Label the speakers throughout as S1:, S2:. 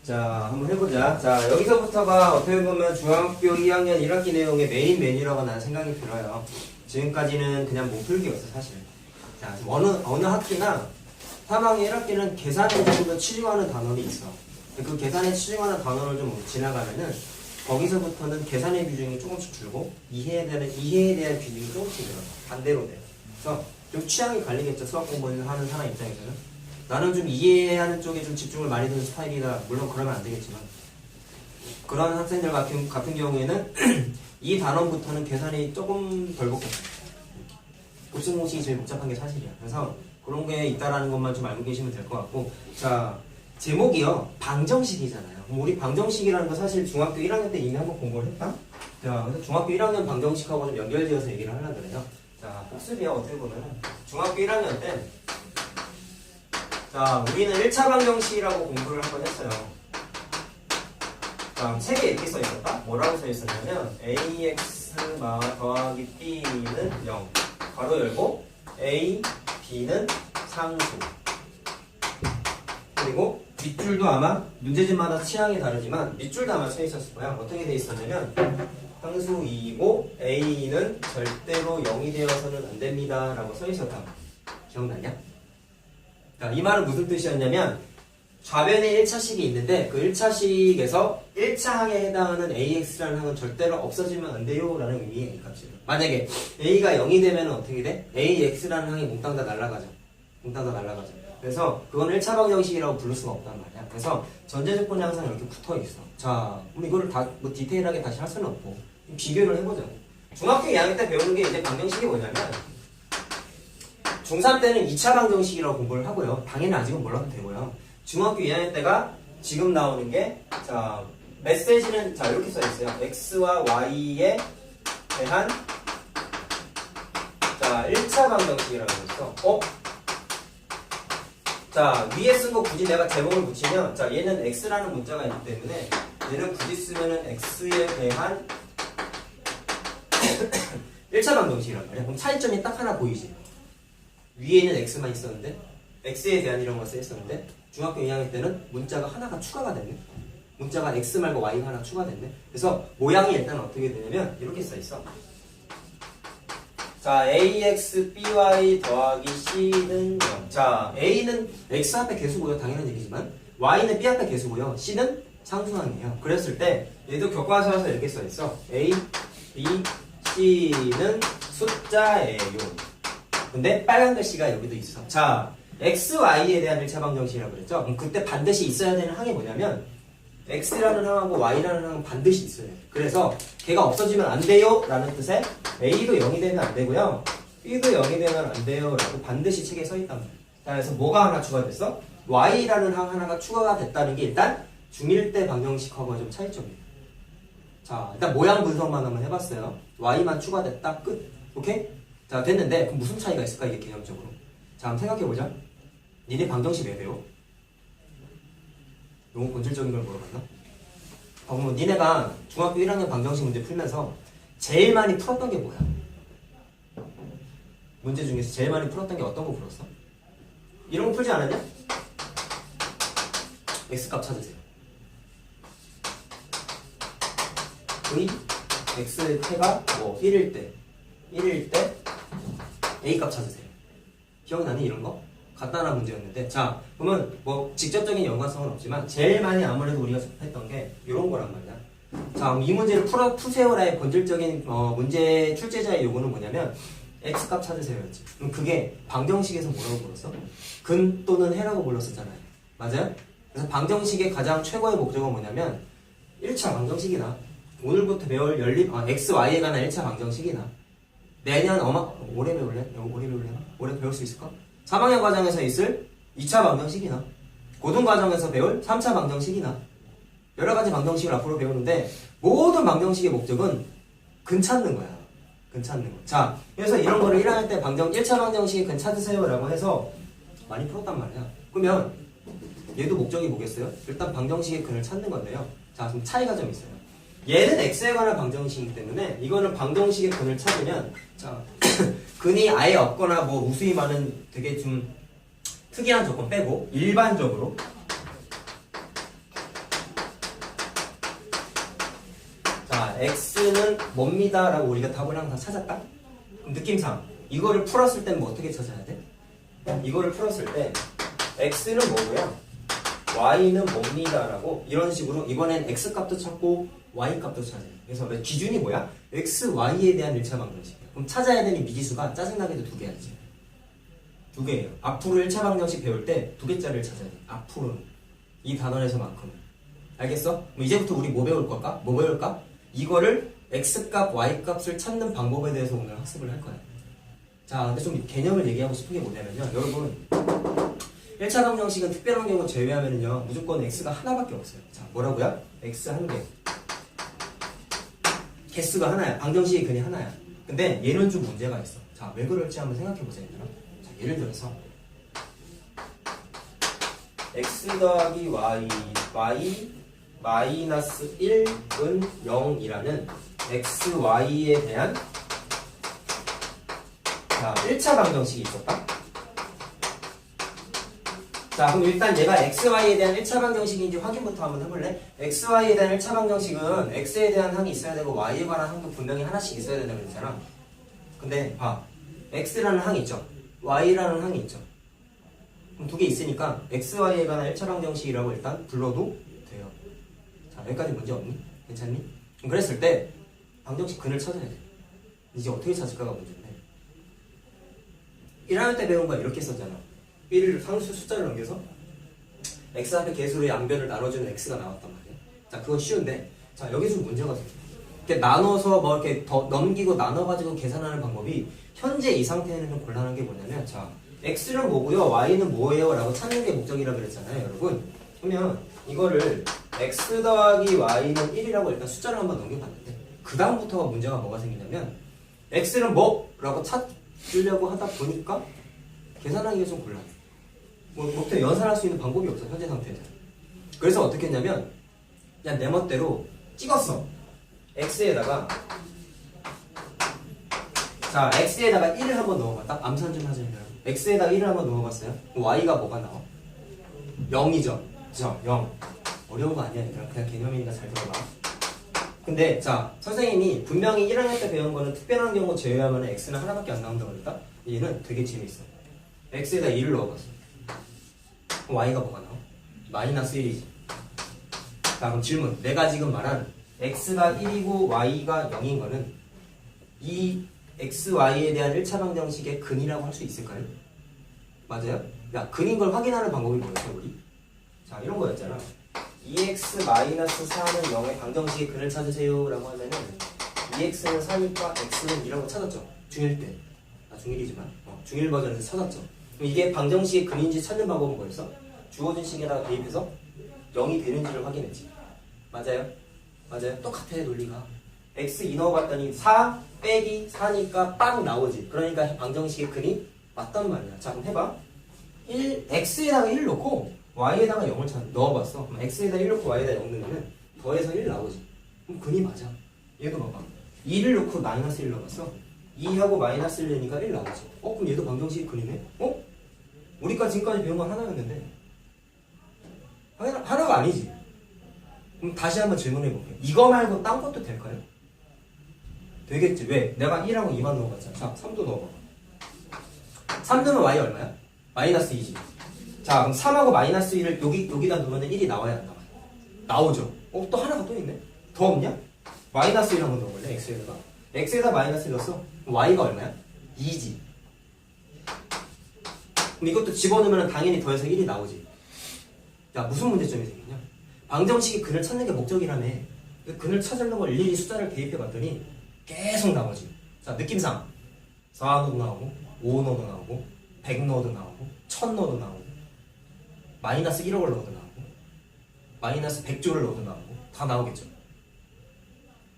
S1: 자, 한번 해보자. 자, 여기서부터가 어떻게 보면 중학교 2학년 1학기 내용의 메인 메뉴라고 나는 생각이 들어요. 지금까지는 그냥 못 풀기였어, 사실. 자, 어느 학기나 3학년 1학기는 계산에 조금 더 치중하는 단원이 있어. 그 계산에 치중하는 단원을 좀 지나가면은 거기서부터는 계산의 비중이 조금씩 줄고 이해에 대한 비중이 조금씩 늘어. 반대로 돼요. 그래서 좀 취향이 갈리겠죠. 수학 공부를 하는 사람 입장에서는. 나는 좀 이해하는 쪽에 좀 집중을 많이 두는 스타일이다. 물론 그러면 안 되겠지만. 그런 학생들 같은 경우에는 이 단원부터는 계산이 조금 덜 복잡해. 곱셈 공식이 제일 복잡한 게 사실이야. 그래서 그런 게 있다라는 것만 좀 알고 계시면 될 것 같고. 자, 제목이요. 방정식이잖아요. 그럼 우리 방정식이라는 거 사실 중학교 1학년 때 이미 한번 공부를 했다? 자, 그래서 중학교 1학년 방정식하고 좀 연결지어서 얘기를 하려고 그래요. 자, 복습이야. 어떻게 보면. 중학교 1학년 때 자, 우리는 1차 방정식이라고 공부를 한번 했어요. 자, 책에 이렇게 써 있었다? 뭐라고 써 있었냐면 ax 더하기 b는 0 괄호 열고 a, b는 상수 그리고 밑줄도 아마 문제집마다 취향이 다르지만 밑줄도 아마 써 있었을 거야. 어떻게 돼 있었냐면 상수 2이고 a는 절대로 0이 되어서는 안 됩니다 라고 써 있었다. 기억나냐? 자, 이 말은 무슨 뜻이었냐면 좌변에 1차식이 있는데 그 1차식에서 1차항에 해당하는 AX라는 항은 절대로 없어지면 안 돼요 라는 의미의 A 값이에요. 만약에 A가 0이 되면 어떻게 돼? AX라는 항이 몽땅 다 날아가죠. 몽땅 다 날아가죠. 그래서 그건 1차 방정식이라고 부를 수가 없단 말이야. 그래서 전제 조건이 항상 이렇게 붙어 있어. 자, 그럼 이거를 다 뭐 디테일하게 다시 할 수는 없고 비교를 해보자. 중학교 2학년 때 배우는 게 이제 방정식이 뭐냐면 중3 때는 2차 방정식이라고 공부를 하고요. 당연히 아직은 몰라도 되고요. 중학교 2학년 때가 지금 나오는 게, 자, 메시지는, 자, 이렇게 써 있어요. x와 y에 대한, 자, 1차 방정식이라고 했어. 자, 위에 쓴 거 굳이 내가 제목을 붙이면, 자, 얘는 x라는 문자가 있기 때문에, 얘는 굳이 쓰면은 x에 대한 1차 방정식이란 말이야. 그럼 차이점이 딱 하나 보이지? 위에는 x만 있었는데 x에 대한 이런 걸 쓰였었는데 중학교 2학년 때는 문자가 하나가 추가가 됐네. 문자가 x 말고 y가 하나 추가됐네. 그래서 모양이 일단 어떻게 되냐면 이렇게 써있어. 자, ax by 더하기 c는 0. 자, a는 x 앞에 개수고요. 당연한 얘기지만 y는 b 앞에 개수고요. c는 상수항이에요. 그랬을 때 얘도 교과서에서 이렇게 써있어. a, b, c는 숫자예요. 근데 빨간 글씨가 여기도 있어. 자, x, y에 대한 1차 방정식이라고 그랬죠? 그럼 그때 반드시 있어야 되는 항이 뭐냐면 x라는 항하고 y라는 항은 반드시 있어야 돼. 그래서 걔가 없어지면 안 돼요 라는 뜻의 a도 0이 되면 안 되고요. b도 0이 되면 안 돼요 라고 반드시 책에 써 있단 말이야. 자, 그래서 뭐가 하나 추가됐어? y라는 항 하나가 추가가 됐다는 게 일단 중1 때 방정식하고 좀 차이점이에요. 자, 일단 모양 분석만 한번 해봤어요. y만 추가됐다. 끝. 오케이? 자, 됐는데 그럼 무슨 차이가 있을까 이게 개념적으로. 자, 한번 생각해보자. 니네 방정식 왜 배워? 너무 본질적인 걸 물어봤나? 그러면 니네가 중학교 1학년 방정식 문제 풀면서 제일 많이 풀었던 게 뭐야? 문제 중에서 제일 많이 풀었던 게 어떤 거 풀었어? 이런 거 풀지 않았냐? x값 찾으세요. v x가 뭐 1일 때 A값 찾으세요. 기억나니 이런 거? 간단한 문제였는데 자, 그러면 뭐 직접적인 연관성은 없지만 제일 많이 아무래도 우리가 접했던 게 이런 거란 말이야. 자, 그럼 이 문제를 푸세요라의 본질적인 문제 출제자의 요구는 뭐냐면 X값 찾으세요였지. 그럼 그게 방정식에서 뭐라고 불렀어? 근 또는 해라고 불렀었잖아요. 맞아요? 그래서 방정식의 가장 최고의 목적은 뭐냐면 1차 방정식이나 오늘부터 배울 X, Y에 관한 1차 방정식이나 내년 올해 배울래? 올해 배울 수 있을까? 3학년 과정에서 있을 2차 방정식이나 고등 과정에서 배울 3차 방정식이나 여러 가지 방정식을 앞으로 배우는데 모든 방정식의 목적은 근 찾는 거야. 근 찾는 거. 자, 그래서 이런 거를 1학년 때 1차 방정식의 근 찾으세요 라고 해서 많이 풀었단 말이야. 그러면 얘도 목적이 뭐겠어요? 일단 방정식의 근을 찾는 건데요. 자, 좀 차이가 좀 있어요. 얘는 x에 관한 방정식이기 때문에 이거는 방정식의 근을 찾으면 자 근이 아예 없거나 뭐 무수히 많은 되게 좀 특이한 조건 빼고 일반적으로 x는 뭡니다 라고 우리가 답을 항상 찾았다? 그럼 느낌상 이거를 풀었을 때는 뭐 어떻게 찾아야 돼? 이거를 풀었을 때 x는 뭐고요? y는 뭡니다 라고 이런 식으로 이번엔 x값도 찾고 y값도 찾아요. 그래서 기준이 뭐야? x, y에 대한 1차 방정식이야. 그럼 찾아야 되는 미지수가 짜증나게도 2개야지. 2개예요. 앞으로 1차 방정식 배울 때 2개짜리를 찾아야 돼. 앞으로는. 이 단원에서만큼은. 알겠어? 그럼 이제부터 우리 뭐 배울 걸까? 뭐 배울까? 이거를 x값, y값을 찾는 방법에 대해서 오늘 학습을 할 거야. 자, 근데 좀 개념을 얘기하고 싶은 게 뭐냐면요. 여러분, 1차 방정식은 특별한 경우 제외하면요. 무조건 x가 하나밖에 없어요. 자, 뭐라고요? x 한 개. 개수가 하나야. 방정식의 근이 하나야. 근데 얘는 좀 문제가 있어. 자, 왜 그럴지 한번 생각해보세요. 얘들아. 자, 예를 들어서 x 더하기 y 마이너스 1은 0이라는 x, y에 대한 자, 1차 방정식이 있었다. 자, 그럼 일단 얘가 x, y에 대한 1차 방정식인지 확인부터 한번 해볼래? x, y에 대한 1차 방정식은 x에 대한 항이 있어야 되고 y에 관한 항도 분명히 하나씩 있어야 된다고 그랬잖아. 근데 봐, x라는 항이 있죠. y라는 항이 있죠. 그럼 두 개 있으니까 x, y에 관한 1차 방정식이라고 일단 불러도 돼요. 자, 여기까지 문제 없니? 괜찮니? 그럼 그랬을 때 방정식 근을 찾아야 돼. 이제 어떻게 찾을까가 문제인데 1학년 때 배운 거 이렇게 썼잖아. 1을 상수 숫자를 넘겨서 x 앞에 개수의 양변을 나눠주는 x가 나왔단 말이야. 자, 그건 쉬운데 자, 여기서 문제가 생겨. 이렇게 나눠서 뭐 이렇게 더 넘기고 나눠가지고 계산하는 방법이 현재 이 상태에는 좀 곤란한 게 뭐냐면 자, x는 뭐고요, y는 뭐예요? 라고 찾는 게 목적이라 그랬잖아요, 여러분. 그러면 이거를 x 더하기 y는 1이라고 일단 숫자를 한번 넘겨봤는데 그 다음부터가 문제가 뭐가 생기냐면 x는 뭐? 라고 찾으려고 하다 보니까 계산하기가 좀 곤란해. 목표 연산할 수 있는 방법이 없어, 현재 상태에서. 그래서 어떻게 했냐면 그냥 내 멋대로 찍었어. x에다가 자, x에다가 1을 한번 넣어봤다. 암산 좀 하자. x에다가 1을 한번 넣어봤어요. y가 뭐가 나와? 0이죠. 그죠? 0. 어려운 거 아니야. 그냥 개념이니까 잘 들어봐. 근데 자, 선생님이 분명히 1학년 때 배운 거는 특별한 경우 제외하면 x는 하나밖에 안 나온다고 그랬다. 얘는 되게 재밌어. x에다 1을 넣어봤어. 그럼 y가 뭐가 나와? 마이너스 1이지. 자, 그럼 질문. 내가 지금 말한 x가 1이고 y가 0인 거는 이 x, y에 대한 1차 방정식의 근이라고 할 수 있을까요? 맞아요? 야, 근인 걸 확인하는 방법이 뭐였어, 우리? 자, 이런 거였잖아. 2x-4는 0의 방정식의 근을 찾으세요 라고 하면은 2x는 4니까 x는 2라고 찾았죠. 중1 때. 중1이지만 중1 버전에서 찾았죠. 그럼 이게 방정식의 근인지 찾는 방법은 뭐였어? 주어진 식에다가 대입해서 0이 되는지를 확인했지. 맞아요? 맞아요? 똑같아, 논리가. x 2 넣어봤더니 4 빼기 4니까 빵 나오지. 그러니까 방정식의 근이 맞단 말이야. 자, 그럼 해봐. x에다가 1 넣고 y에다가 0을 넣어봤어. 그럼 x에다 1 넣고 y에다 0 넣으면 더해서 1 나오지. 그럼 근이 맞아. 얘도 봐봐. 2를 넣고 마이너스 1 넣어봤어. 2하고 마이너스 1 넣으니까 1 나오지. 그럼 얘도 방정식의 근이네? 우리가 지금까지 배운 건 하나였는데 하나가 아니지. 그럼 다시 한번 질문해볼게요. 이거 말고 딴 것도 될까요? 되겠지. 왜? 내가 1하고 2만 넣어봤잖아. 자, 3도 넣어봐. 3 넣으면 y 얼마야? 마이너스 2지. 자, 그럼 3하고 마이너스 1을 여기다 넣으면 1이 나와야 안 나와요? 나오죠. 또 하나가 또 있네? 더 없냐? 마이너스 1 한번 넣어볼래? x에다가. x에다 마이너스 1 넣었어? y가 얼마야? 2지. 그럼 이것도 집어넣으면 당연히 더해서 1이 나오지. 야, 무슨 문제점이 생기냐? 방정식이 근을 찾는 게 목적이라며. 그 근을 찾으려고 일일이 숫자를 대입해봤더니 계속 나오지. 자, 느낌상 4 넣어도 나오고 5 넣어도 나오고 100 넣어도 나오고 1000 넣어도 나오고 마이너스 1억을 넣어도 나오고 마이너스 100조를 넣어도 나오고 다 나오겠죠.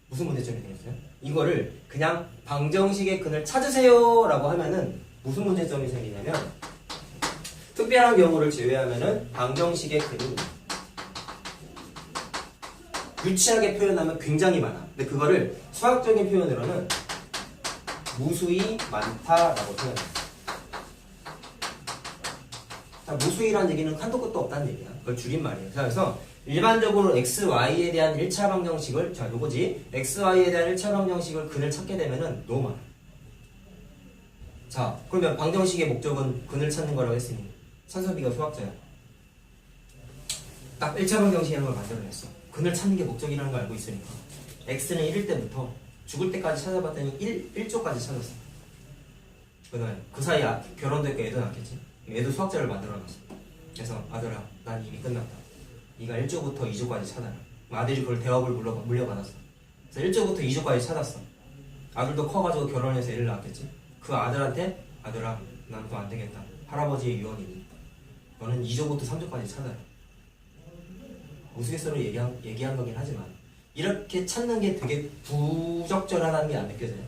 S1: 무슨 문제점이 생겼어요? 이거를 그냥 방정식의 근을 찾으세요 라고 하면은 무슨 문제점이 생기냐면 특별한 경우를 제외하면은 방정식의 근이 유치하게 표현하면 굉장히 많아. 근데 그거를 수학적인 표현으로는 무수히 많다라고 표현해. 자, 무수히란 얘기는 한도 끝도 없다는 얘기야. 그걸 줄임말이에요. 자, 그래서 일반적으로 x, y에 대한 1차 방정식을 자 요거지 x, y에 대한 1차 방정식을 근을 찾게 되면은 너무 많아. 자 그러면 방정식의 목적은 근을 찾는 거라고 했으니 산소비가 수학자야. 딱 1차 방정식이라는 걸 만들어냈어. 근을 찾는 게 목적이라는 걸 알고 있으니까 x는 1일 때부터 죽을 때까지 찾아봤더니 1조까지 찾았어. 그다음에 그 사이에 결혼도 했고 애도 낳겠지. 애도 수학자를 만들어놨어. 그래서 아들아 난 이미 끝났다. 네가 1조부터 2조까지 찾아라. 아들이 그걸 대업을 물려받았어. 그래서 1조부터 2조까지 찾았어. 아들도 커가지고 결혼해서 애를 낳았겠지. 그 아들한테 아들아 난 또 안되겠다. 할아버지의 유언이니 너는 2조부터 3조까지 찾아라. 우스갯소리로 얘기한 거긴 하지만 이렇게 찾는 게 되게 부적절하다는 게 안 느껴져요?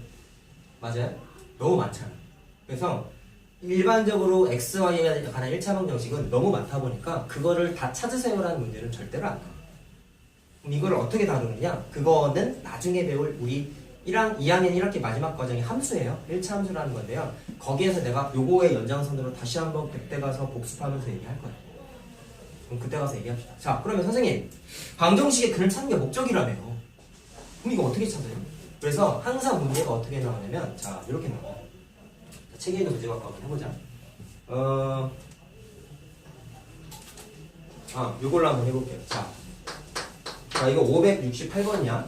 S1: 맞아요? 너무 많잖아. 그래서 일반적으로 x, y에 관한 1차 방정식은 너무 많다 보니까 그거를 다 찾으세요라는 문제는 절대로 안 나와. 그럼 이걸 어떻게 다루느냐? 그거는 나중에 배울 우리 2학년 1학기 마지막 과정이 함수예요. 1차 함수라는 건데요. 거기에서 내가 요거의 연장선으로 다시 한번 그때 가서 복습하면서 얘기할 거예요. 그럼 그때 가서 얘기합시다. 자, 그러면 선생님 방정식의 근을 찾는 게 목적이라며요. 그럼 이거 어떻게 찾아요? 그래서 항상 문제가 어떻게 나오냐면 자 이렇게 나와요. 책에 있는 문제 갖고 한번 해보자. 요걸로 한번 해볼게요. 자, 이거 568번이야.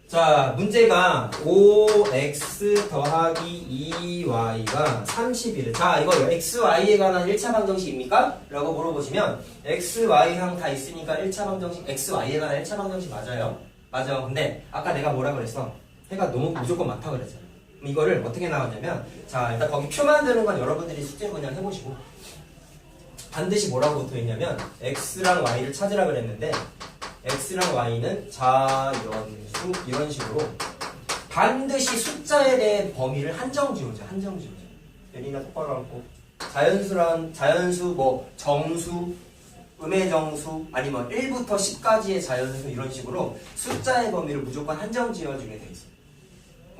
S1: 자, 문제가 5x 더하기 2y가 31. 자, 이거 x, y에 관한 1차 방정식입니까? 라고 물어보시면 x, y항 다 있으니까 1차 방정식, x, y에 관한 1차 방정식 맞아요. 맞아. 근데 아까 내가 뭐라 그랬어? 해가 너무 무조건 많다 그랬잖아. 그럼 이거를 어떻게 나왔냐면 자, 일단 거기 표 만드는 건 여러분들이 숙제로 그냥 해보시고 반드시 뭐라고 붙어있냐면 x랑 y를 찾으라 그랬는데 x랑 y는 자연수 이런 식으로 반드시 숫자에 대해 범위를 한정 지우자. 예린아 똑바로 앉고 자연수 뭐 정수 음의 정수 아니면 1부터 10까지의 자연수 이런 식으로 숫자의 범위를 무조건 한정 지어주게 돼 있어.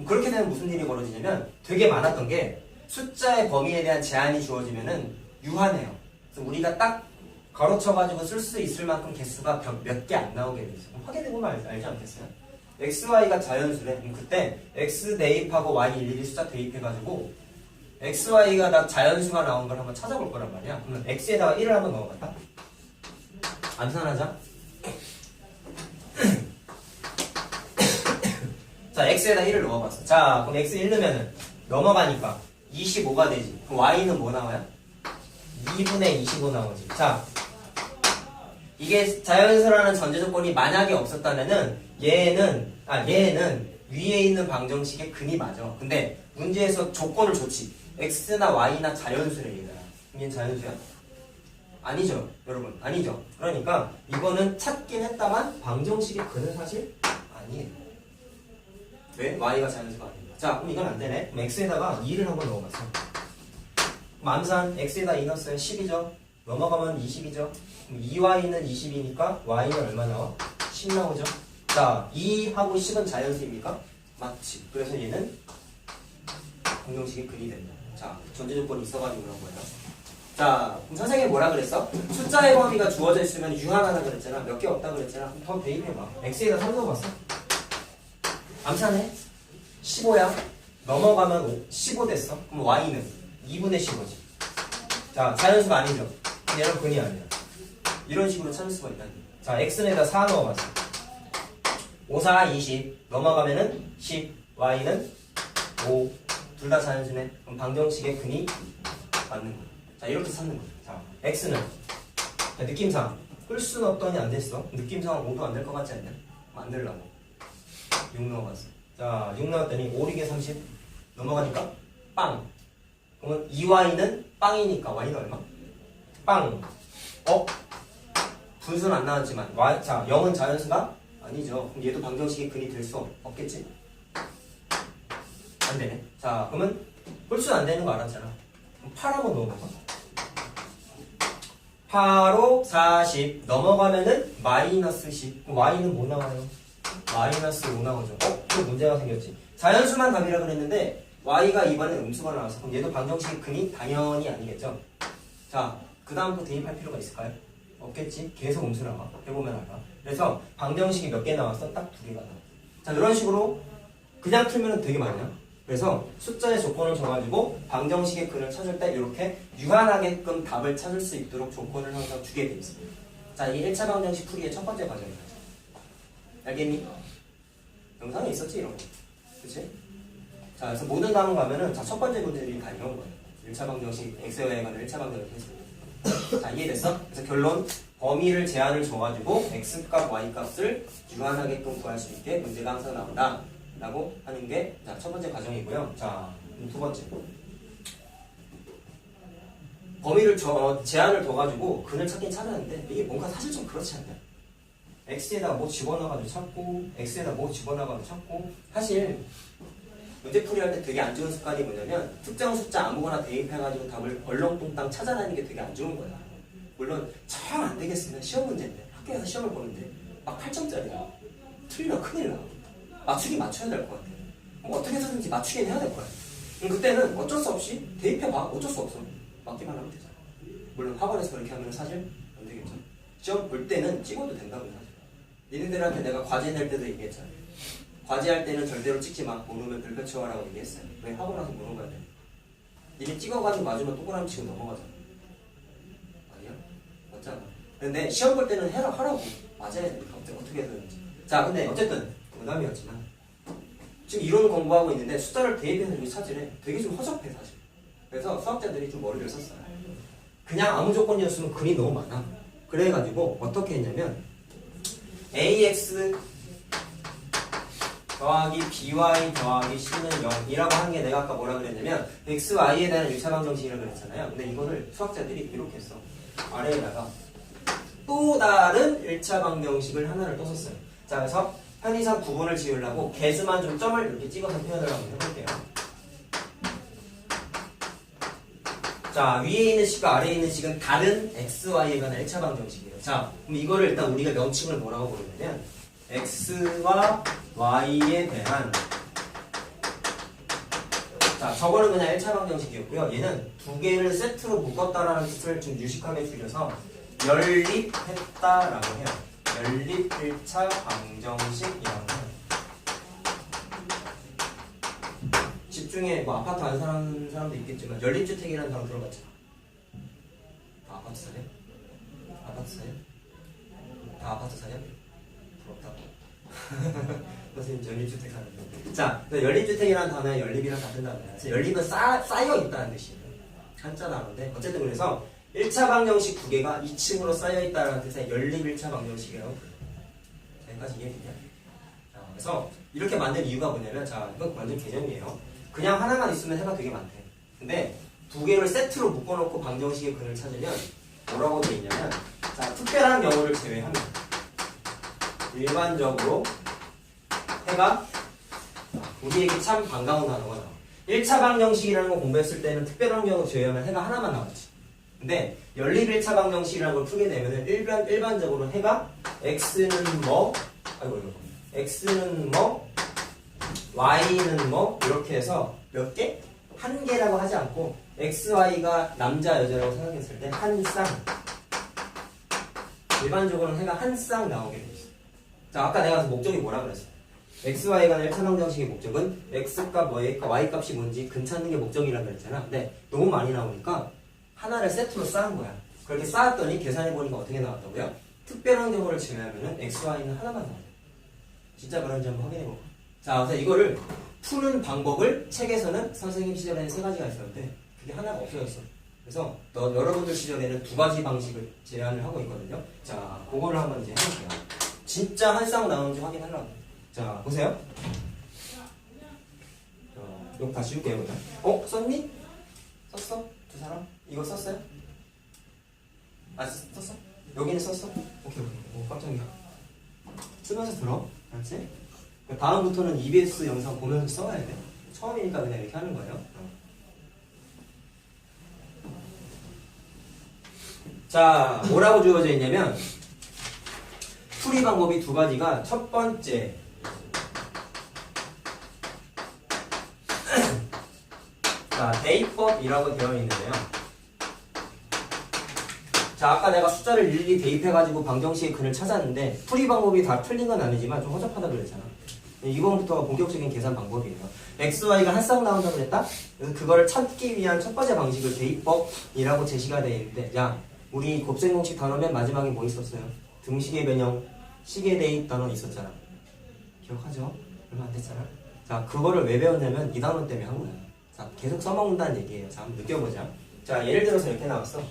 S1: 그렇게 되면 무슨 일이 벌어지냐면 되게 많았던 게 숫자의 범위에 대한 제한이 주어지면은 유한해요. 그래서 우리가 딱 가로쳐가지고 쓸 수 있을 만큼 개수가 몇 개 안 나오게 돼 있어. 확인해보면 알지 않겠어요? x, y가 자연수래. 그럼 그때 x 대입하고 y 일일이 숫자 대입해가지고 x, y가 다 자연수가 나온 걸 한번 찾아볼 거란 말이야. 그러면 x에다가 1을 한번 넣어봤다. 암산하자. 자, x에다 1을 넣어봤어. 자, 그럼 x 1 넣으면은 넘어가니까 25가 되지. 그럼 y는 뭐 나와요? 2분의 25 나오지. 자, 이게 자연수라는 전제 조건이 만약에 없었다면은 얘는 위에 있는 방정식의 근이 맞아. 근데 문제에서 조건을 줬지. x나 y나 자연수래 얘들아. 얘는 자연수야? 아니죠, 여러분. 아니죠. 그러니까 이거는 찾긴 했다만 방정식의 근은 사실 아니에요. 왜? y가 자연수가 아닙니다. 자, 그럼 이건 안 되네. 그럼 x에다가 2를 한번 넣어봤어. 암산 x에다 2 넣었어요. 10이죠. 넘어가면 20이죠. 그럼 2y는 20이니까 y는 얼마 나와? 10 나오죠. 자, 2하고 10은 자연수입니까? 맞지. 그래서 얘는 방정식의 근이 된다. 자, 전제 조건이 있어가지고 그런 거예요. 자, 그럼 선생님이 뭐라 그랬어? 숫자의 범위가 주어져 있으면 유한하다 그랬잖아. 몇 개 없다 그랬잖아. 그럼 더 대입해봐. x에다 3 넣어봤어. 암산해. 15야. 넘어가면 15 됐어. 그럼 y는 2분의 15지. 자, 자연수가 아니죠. 얘는 근이 아니야. 이런 식으로 찾을 수가 있다. 자, x에다 4 넣어봤어. 5, 4, 20. 넘어가면은 10. y는 5. 둘 다 자연수네. 그럼 방정식의 근이 맞는 거야. 자, 이렇게 찾는 거야. 자, x는 자, 느낌상 끌 수는 없더니 안 됐어. 느낌상 5도 안 될 것 같지 않냐? 만들라고 6 넣어봤어. 자, 6 넣었더니 5, 6에 30 넘어가니까 빵. 그러면 2y는 빵이니까 y는 얼마? 빵. 분수는 안 나왔지만 y, 자, 0은 자연수가 아니죠. 그럼 얘도 방정식의 근이 될 수 없겠지? 안 되네. 자, 그러면 홀수는 안 되는 거 알았잖아. 그럼 8 한번 넣어볼까? 8호 40 넘어가면은 마이너스 10. 그럼 y는 뭐 나와요? 마이너스 5 나오죠. 또 문제가 생겼지. 자연수만 답이라 그랬는데 y가 이번에 음수가 나와서 그럼 얘도 방정식의 근이 당연히 아니겠죠. 자, 그 다음부터 대입할 필요가 있을까요? 없겠지? 계속 음수 나와. 해보면 알아. 그래서 방정식이 몇 개 나왔어? 딱 2개가 나와. 자, 이런 식으로 그냥 풀면 되게 많이 나. 그래서 숫자의 조건을 줘가지고 방정식의 근을 찾을 때 이렇게 유한하게끔 답을 찾을 수 있도록 조건을 항상 주게 돼 있습니다. 자, 이게 1차 방정식 풀이의 첫 번째 과정이다. 알겠니? 영상에 있었지, 이런 거. 그치? 자, 그래서 모든 단원 가면은, 자, 첫 번째 문제들이 다 이런 거예요. 1차 방정식, x에 관한 1차 방정식 했습니다. 자, 이해됐어? 그래서 결론, 범위를 제한을 줘가지고, x값, y값을 유한하게끔 구할 수 있게 문제가 항상 나온다. 라고 하는 게, 자, 첫 번째 과정이고요. 자, 두 번째. 범위를 제한을 둬가지고, 근을 찾긴 찾았는데, 이게 뭔가 사실 좀 그렇지 않냐? x에다 뭐 집어넣어가지고 찾고, x에다 뭐 집어넣어가지고 찾고, 사실, 문제풀이 할 때 되게 안 좋은 습관이 뭐냐면 특정 숫자 아무거나 대입해가지고 답을 얼렁뚱땅 찾아다니는 게 되게 안 좋은 거야. 물론 정 안 되겠으면 시험 문제인데 학교에서 시험을 보는데 막 8점짜리야. 틀리면 큰일 나. 맞추기 맞춰야 될 것 같아. 어떻게 해서든지 맞추긴 해야 될 거야. 그때는 어쩔 수 없이 대입해봐. 어쩔 수 없어. 맞기만 하면 되잖아. 물론 학원에서 그렇게 하면 사실 안 되겠죠. 시험 볼 때는 찍어도 된다고 사실. 니네들한테 내가 과제 낼 때도 얘기했잖아. 과제할 때는 절대로 찍지 마. 모르면 별표 치워라고 얘기했어요. 왜? 하고 나서 물어봐야 돼. 니네 찍어가지고 맞으면 동그라미 치고 넘어가잖아. 아니야? 맞잖아. 근데 시험 볼 때는 하라고. 맞아야 돼. 어떻게 해야 되는지. 자, 근데 어쨌든 농담이었지만 지금 이론 공부하고 있는데 숫자를 대입해서 이렇게 찾으래. 되게 좀 허접해 사실. 그래서 수학자들이 좀 머리를 썼어요. 그냥 아무 조건이었으면 근이 너무 많아. 그래가지고 어떻게 했냐면 ax 더하기 by 더하기 c는 0이라고 한 게 내가 아까 뭐라 그랬냐면 x, y에 대한 1차 방정식이라고 그랬잖아요. 근데 이거를 수학자들이 이렇게 했어. 아래에다가 또 다른 1차 방정식을 하나를 또 썼어요. 자, 그래서 편의상 구분을 지으려고 개수만 좀 점을 이렇게 찍어서 표현을 한번 해볼게요. 자, 위에 있는 식과 아래에 있는 식은 다른 x, y에 관한 1차 방정식이에요. 자, 그럼 이거를 일단 우리가 명칭을 뭐라고 부르냐면 x와 y에 대한, 자, 저거는 그냥 1차 방정식이었고요. 얘는 두 개를 세트로 묶었다라는 뜻을 좀 유식하게 줄여서 연립했다라고 해요. 연립 1차 방정식이라고 해요. 집중해. 뭐 아파트 안 사는 사람도 있겠지만 연립주택이라는 단어 들어봤죠? 다 아파트 사냐? 아파트 사냐? 다 아파트 사냐? 부럽다. 선생님 연립주택 하는데. 자, 연립주택이라는 단어에 연립이랑 같은 단어야. 그래서 연립은 쌓여있다는 뜻이에요. 한자 단어인데 어쨌든 그래서 1차 방정식 두 개가 2층으로 쌓여있다는 뜻의 연립 1차 방정식이라고 불러요. 여기까지 이해되냐? 자, 그래서 이렇게 만든 이유가 뭐냐면, 자, 이건 완전 개념이에요. 그냥 하나만 있으면 해가 되게 많대. 근데 두 개를 세트로 묶어놓고 방정식의 근을 찾으면 뭐라고 되어 있냐면, 자, 특별한 경우를 제외하면 일반적으로 해가 우리에게 참 반가운 단어가 나와. 1차 방정식이라는 거 공부했을 때는 특별한 경우 제외하면 해가 하나만 나왔지. 근데 연립 1차 방정식이라는 걸 풀게 되면은 일반적으로 해가 x는 뭐, x는 뭐, y는 뭐, 이렇게 해서 몇 개? 한 개라고 하지 않고 x, y가 남자, 여자라고 생각했을 때 한 쌍. 일반적으로는 해가 한 쌍 나오게 돼 있어. 자, 아까 내가 목적이 뭐라 그랬어? x, y에 관한 1차 방정식의 목적은 x값, y값이 뭔지 근 찾는 게 목적이라고 그랬잖아. 근데 너무 많이 나오니까 하나를 세트로 쌓은 거야. 그렇게 쌓았더니 계산해보니까 어떻게 나왔다고요? 특별한 경우를 제외하면 x, y는 하나만 나와요. 진짜 그런지 한번 확인해볼까? 자, 그래서 이거를 푸는 방법을 책에서는 선생님 시절에는 3가지가 있었는데 그게 하나가 없어졌어. 그래서 여러분들 시절에는 2가지 방식을 제안을 하고 있거든요. 자, 그거를 한번 이제 해볼게요. 진짜 한 쌍 나오는지 확인하려고. 자, 보세요. 이거 다 지울게요, 그냥. 썼니? 썼어? 두 사람? 이거 썼어요? 아, 썼어? 여기는 썼어? 오케이. 깜짝이야. 쓰면서 들어. 알았지? 다음부터는 EBS 영상 보면서 써야 돼. 처음이니까 그냥 이렇게 하는 거예요. 자, 뭐라고 주어져 있냐면 풀이 방법이 2가지가 첫 번째 자, 대입법이라고 되어 있는데요. 자, 아까 내가 숫자를 일일이 대입해가지고 방정식의 근을 찾았는데 풀이 방법이 다 틀린 건 아니지만 좀 허접하다 그랬잖아. 이번부터 본격적인 계산 방법이에요. x, y가 한 쌍 나온다고 그랬다? 그래서 그거를 찾기 위한 첫 번째 방식을 대입법이라고 제시가 되어 있는데, 야, 우리 곱셈 공식 단어 맨 마지막에 뭐 있었어요? 등식의 변형, 식의 대입 단어 있었잖아. 기억하죠? 얼마 안 됐잖아. 자, 그거를 왜 배웠냐면 이 단어 때문에 한 거야. 자, 계속 써먹는다는 얘기예요. 자, 한번 느껴보자. 자, 예를 들어서 이렇게 나왔어.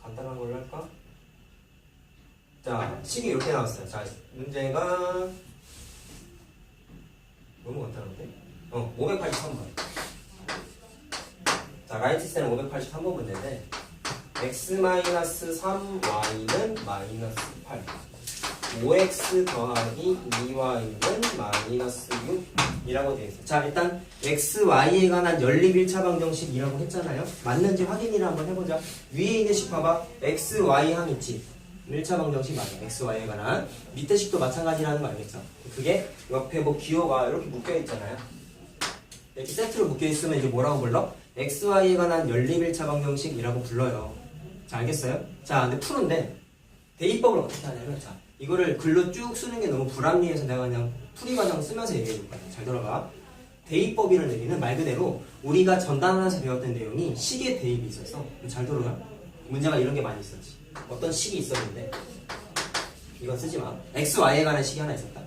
S1: 간단한 걸로 할까? 자, 식이 이렇게 나왔어요. 자, 문제가 너무 간단한데? 583번. 자, 라이트스는 583번 문제인데 x-3y는 마이너스 8, 5x 더하기 2y는 마이너스 6이라고 되어 있어요. 자, 일단 x, y에 관한 연립 1차 방정식이라고 했잖아요. 맞는지 확인이를 한번 해보자. 위에 있는 식 봐봐. x, y 항 있지. 1차 방정식 맞아. x, y에 관한. 밑에 식도 마찬가지라는 거 알겠죠? 그게 옆에 뭐 기호가 이렇게 묶여있잖아요. 이렇게 세트로 묶여있으면 이제 뭐라고 불러? x, y에 관한 연립 1차 방정식이라고 불러요. 자, 알겠어요? 자, 근데 푸는데 대입법을 어떻게 하냐면, 자, 이거를 글로 쭉 쓰는 게 너무 불합리해서 내가 그냥 풀이 과정 쓰면서 얘기해 줄 거야. 잘 들어봐. 대입법이라는 얘기는 말 그대로 우리가 전단원에서 배웠던 내용이 식의 대입이 있었어. 잘 들어요? 문제가 이런 게 많이 있었지. 어떤 식이 있었는데 이건 쓰지 마. x, y에 관한 식이 하나 있었다.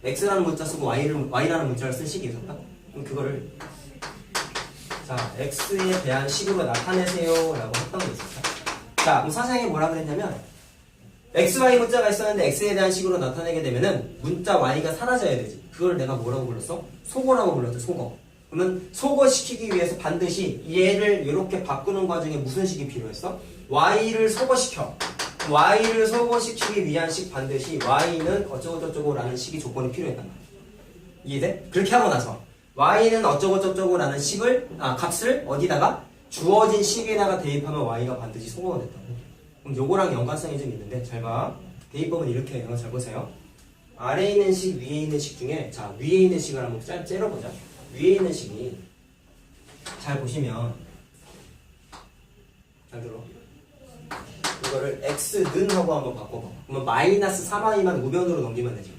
S1: x라는 문자 쓰고 y라는 문자를 쓴 식이 있었다. 그럼 그거를 자, x에 대한 식으로 나타내세요 라고 했던 게 있었다. 자, 그럼 사장이 뭐라 그랬냐면 x, y 문자가 있었는데 x에 대한 식으로 나타내게 되면은 문자 y가 사라져야 되지. 그걸 내가 뭐라고 불렀어? 소거라고 불렀죠. 소거. 그러면 소거시키기 위해서 반드시 얘를 이렇게 바꾸는 과정에 무슨 식이 필요했어? y를 소거시켜. y를 소거시키기 위한 식 반드시 y는 어쩌고저쩌고 라는 식이 조건이 필요했단 말이야. 이해돼? 그렇게 하고 나서 y는 어쩌고저쩌고 라는 값을 어디다가? 주어진 식에다가 대입하면 y가 반드시 소거가 됐다고. 그럼 요거랑 연관성이 좀 있는데 잘 봐. 대입법은 이렇게 해요. 잘 보세요. 아래에 있는 식, 위에 있는 식 중에 자, 위에 있는 식을 한번 째려보자. 위에 있는 식이 잘 보시면 잘 들어. 이거를 x는 하고 한번 바꿔봐. 그러면 마이너스 3y만 우변으로 넘기면 되지.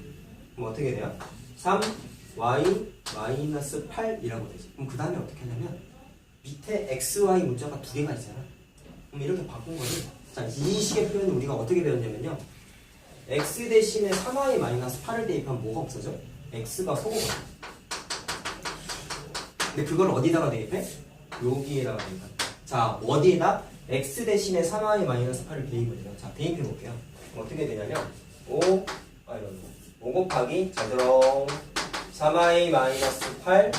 S1: 그럼 어떻게 돼요? 3y 마이너스 8이라고 되지. 그럼 그 다음에 어떻게 하냐면 밑에 xy 문자가 두 개가 있잖아. 그럼 이렇게 바꾼 거를 자, 이 식의 표현을 우리가 어떻게 배웠냐면요. x 대신에 3y 마이너스 8을 대입하면 뭐가 없어져? x가 소거가. 근데 그걸 어디다가 대입해? 여기에다가 대입해. 자, 어디에다? x 대신에 3y 마이너스 8을 대입을 해요. 자, 대입해 볼게요. 어떻게 되냐면 5 곱하기 자 들어 3y 마이너스 8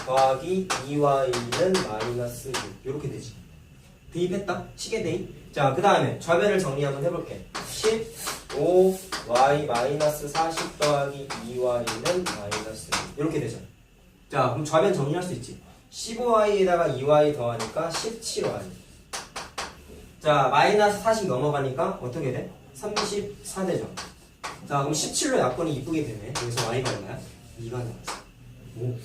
S1: 더하기 2y는 마이너스 6 이렇게 되지. 대입했다. 식의 대입. 자, 그 다음에 좌변을 정리 한번 해볼게. 15y 마이너스 40 더하기 2y는 마이너스 6 이렇게 되죠. 자, 그럼 좌변 정리할 수 있지. 15y에다가 2y 더하니까 17y. 자, 마이너스 40 넘어가니까 어떻게 돼? 34되죠. 자, 그럼 17로 약분이 이쁘게 되네. 여기서 y가 얼마야? 2가 나왔어. 오,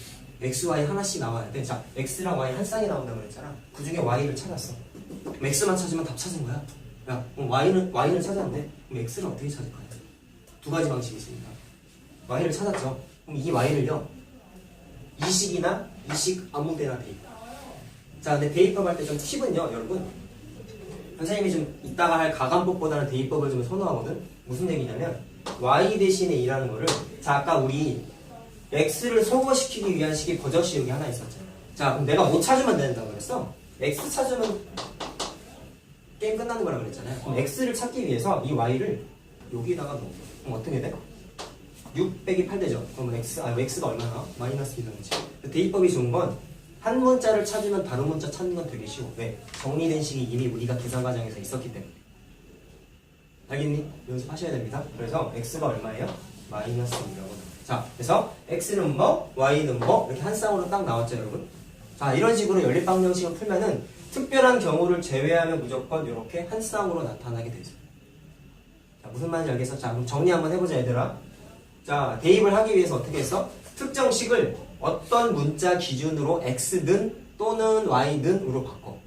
S1: x, y 하나씩 나와야 돼. 자, x랑 y 한 쌍이 나온다고 그랬잖아. 그 중에 y를 찾았어. 그럼 x만 찾으면 답 찾은 거야. 야, 그럼 y는 찾았는데 그럼 x를 어떻게 찾을까요? 두 가지 방식이 있습니다. y를 찾았죠. 그럼 이 y를요, 이 식이나 이 식 아무 데나 대입. 자, 근데 대입법 할 때 좀 팁은요, 여러분. 선생님이 좀 이따가 할 가감법보다는 대입법을 좀 선호하거든. 무슨 얘기냐면 y 대신에 2라는 거를 자, 아까 우리 x를 소거시키기 위한 식이 버젓이 여기 하나 있었잖아. 자, 그럼 내가 뭐 찾으면 된다고 그랬어? x 찾으면 게임 끝나는 거라고 그랬잖아요. 그럼 x를 찾기 위해서 이 y를 여기다가 넣어. 그럼 어떻게 돼? 6 빼기 8 되죠. 그러면 x가 얼마나? 마이너스 1이지. 대입법이 좋은 건 한 문자를 찾으면 다른 문자 찾는 건 되게 쉬워. 왜? 정리된 식이 이미 우리가 계산 과정에서 있었기 때문에. 알겠니? 연습하셔야 됩니다. 그래서 x가 얼마예요? 마이너스 1이라고. 자, 그래서 x는 뭐? y는 뭐? 이렇게 한 쌍으로 딱 나왔죠, 여러분? 자, 이런 식으로 연립 방정식을 풀면은 특별한 경우를 제외하면 무조건 이렇게 한 쌍으로 나타나게 되죠. 자, 무슨 말인지 알겠어? 자, 그럼 정리 한번 해보자, 얘들아. 자, 대입을 하기 위해서 어떻게 했어? 특정 식을 어떤 문자 기준으로 x는 또는 y는으로 바꿔.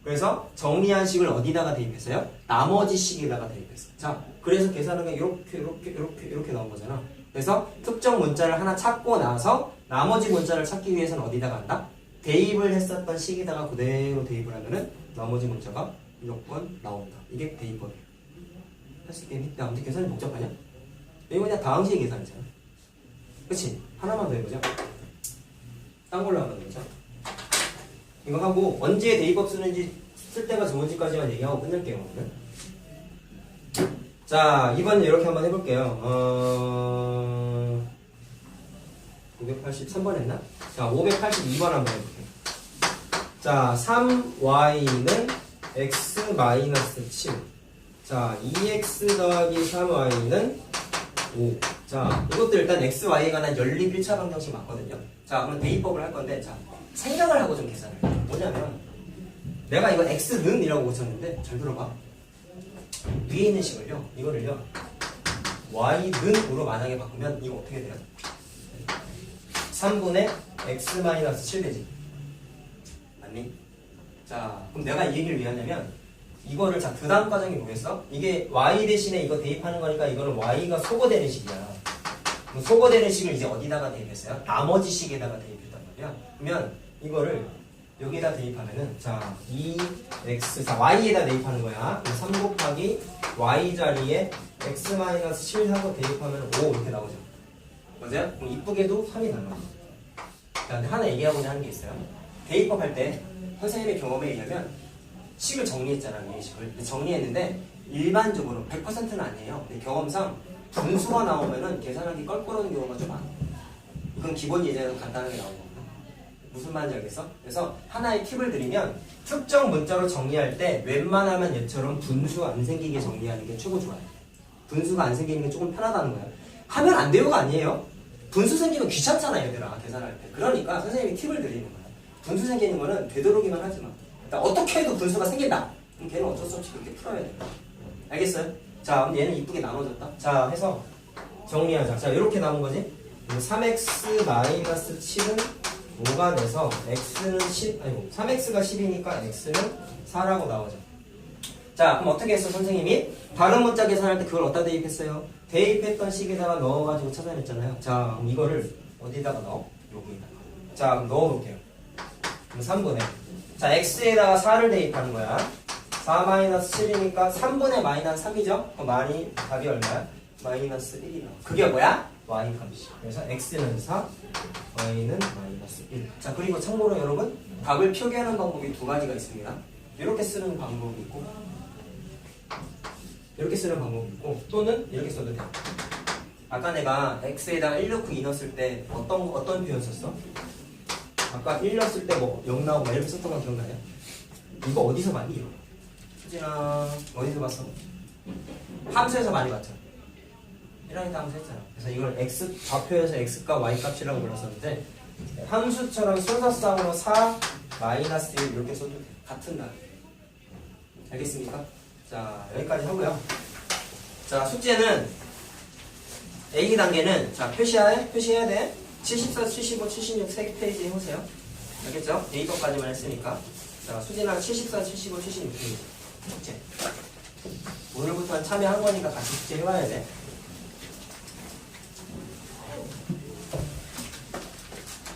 S1: 그래서 정리한 식을 어디다가 대입했어요? 나머지 식에다가 대입했어. 자, 그래서 계산하는 게 이렇게 나온 거잖아. 그래서 특정 문자를 하나 찾고 나서 나머지 문자를 찾기 위해서는 어디다가 한다? 대입을 했었던 식에다가 그대로 대입을 하면은 나머지 문자가 무조건 나온다. 이게 대입법이야. 할 수 있겠니? 야, 아무튼 계산이 복잡하냐? 이거 그냥 다항식의 계산이잖아. 그치? 하나만 더 해보자. 딴 걸로 한번 해보자. 이거 하고 언제 대입법 쓰는지 쓸 때가 좋은지까지만 얘기하고 끝낼게요. 오늘. 자, 이번엔 이렇게 한번 해볼게요. 583번 했나? 자, 582번 한번 해볼게요. 자, 3y는 x-7. 자, 2x 더하기 3y는 5. 자, 이것도 일단 x, y에 관한 연립 1차 방정식 맞거든요. 자, 그럼 대입법을 할 건데, 자, 생각을 하고 좀 계산을 해요. 뭐냐면, 내가 이거 x는 이라고 고쳤는데, 잘 들어봐. 위에 있는 식을요, 이거를요, y는으로 만약에 바꾸면, 이거 어떻게 돼요? 3분의 x-7 되지. 맞니? 자, 그럼 내가 이 얘기를 왜 하냐면, 이거를, 자, 그 다음 과정이 뭐겠어? 이게 y 대신에 이거 대입하는 거니까 이거는 y가 소거되는 식이야. 그럼 소거되는 식을 이제 어디다가 대입했어요? 나머지 식에다가 대입했단 말이야. 그러면 이거를 여기다 대입하면은, 자, 2x, 자, y에다 대입하는 거야. 3 곱하기 y 자리에 x-7 하고 대입하면 5 이렇게 나오죠. 맞아요? 그럼 이쁘게도 3이 나와요. 자, 근데 하나 얘기하고자 하는 게 있어요. 대입법 할 때 선생님의 경험에 의하면 식을 정리했잖아, 위의 식을. 근데 정리했는데 일반적으로 100%는 아니에요. 근데 경험상 분수가 나오면은 계산하기 껄끄러운 경우가 좀 많아. 이건 기본 예제에서 간단하게 나온 거고. 무슨 말인지 알겠어? 그래서 하나의 팁을 드리면 특정 문자로 정리할 때 웬만하면 얘처럼 분수 안 생기게 정리하는 게 최고 좋아요. 분수가 안 생기는 게 조금 편하다는 거야. 하면 안 돼요가 아니에요. 분수 생기면 귀찮잖아, 얘들아, 계산할 때. 그러니까 선생님이 팁을 드리는 거야. 분수 생기는 거는 되도록이면 하지 마. 그러니까 어떻게 해도 분수가 생긴다. 그럼 걔는 어쩔 수 없이 그렇게 풀어야 돼. 알겠어요? 자, 그럼 얘는 이쁘게 나눠졌다. 자, 해서 정리하자. 자, 이렇게 남은 거지. 3x-7은 5가 돼서 x는 10, 아니고 3x가 10이니까 x는 4라고 나오죠. 자, 그럼 어떻게 했어, 선생님이? 다른 문자 계산할 때 그걸 어디다 대입했어요? 대입했던 식에다가 넣어가지고 찾아냈잖아요. 자, 그럼 이거를 어디다가 넣어? 여기에다가. 자, 그럼 넣어볼게요. 그럼 3분의. 자, x에다가 4를 대입하는 거야. 4-7이니까 3분의 마이너스 3이죠? 그럼 답이 얼마야? 마이너스 1이 나와. 그게 뭐야? y 값이. 그래서 x는 4, y는 마이너스 1. 자, 그리고 참고로 여러분, 답을 표기하는 방법이 두 가지가 있습니다. 이렇게 쓰는 방법이 있고, 이렇게 쓰는 방법이 있고, 또는 이렇게 써도 돼요. 아까 내가 x에다가 1 넣고 2 넣었을 때 어떤 표현 썼어? 아까 1 넣었을 때 뭐 0 나오고 막 이렇게 썼던 거 기억나요? 이거 어디서 많이 이거? 수진아, 어디서 봤어? 함수에서 많이 봤죠? 1학년 때 함수 했잖아. 그래서 이걸 x, 좌표에서 x값 y값이라고 불렀었는데 함수처럼 순서상으로 4, 마이너스 1 이렇게 써도 돼. 같은 날. 알겠습니까? 자, 여기까지 하고요. 자, 숙제는 A 단계는 자, 표시해야 돼. 74, 75, 76 3페이지 해보세요. 알겠죠? A법까지만 했으니까. 자, 수진아 74, 75, 76페이지 숙제. 오늘부터는 참여한 거니까 같이 숙제 해와야 돼.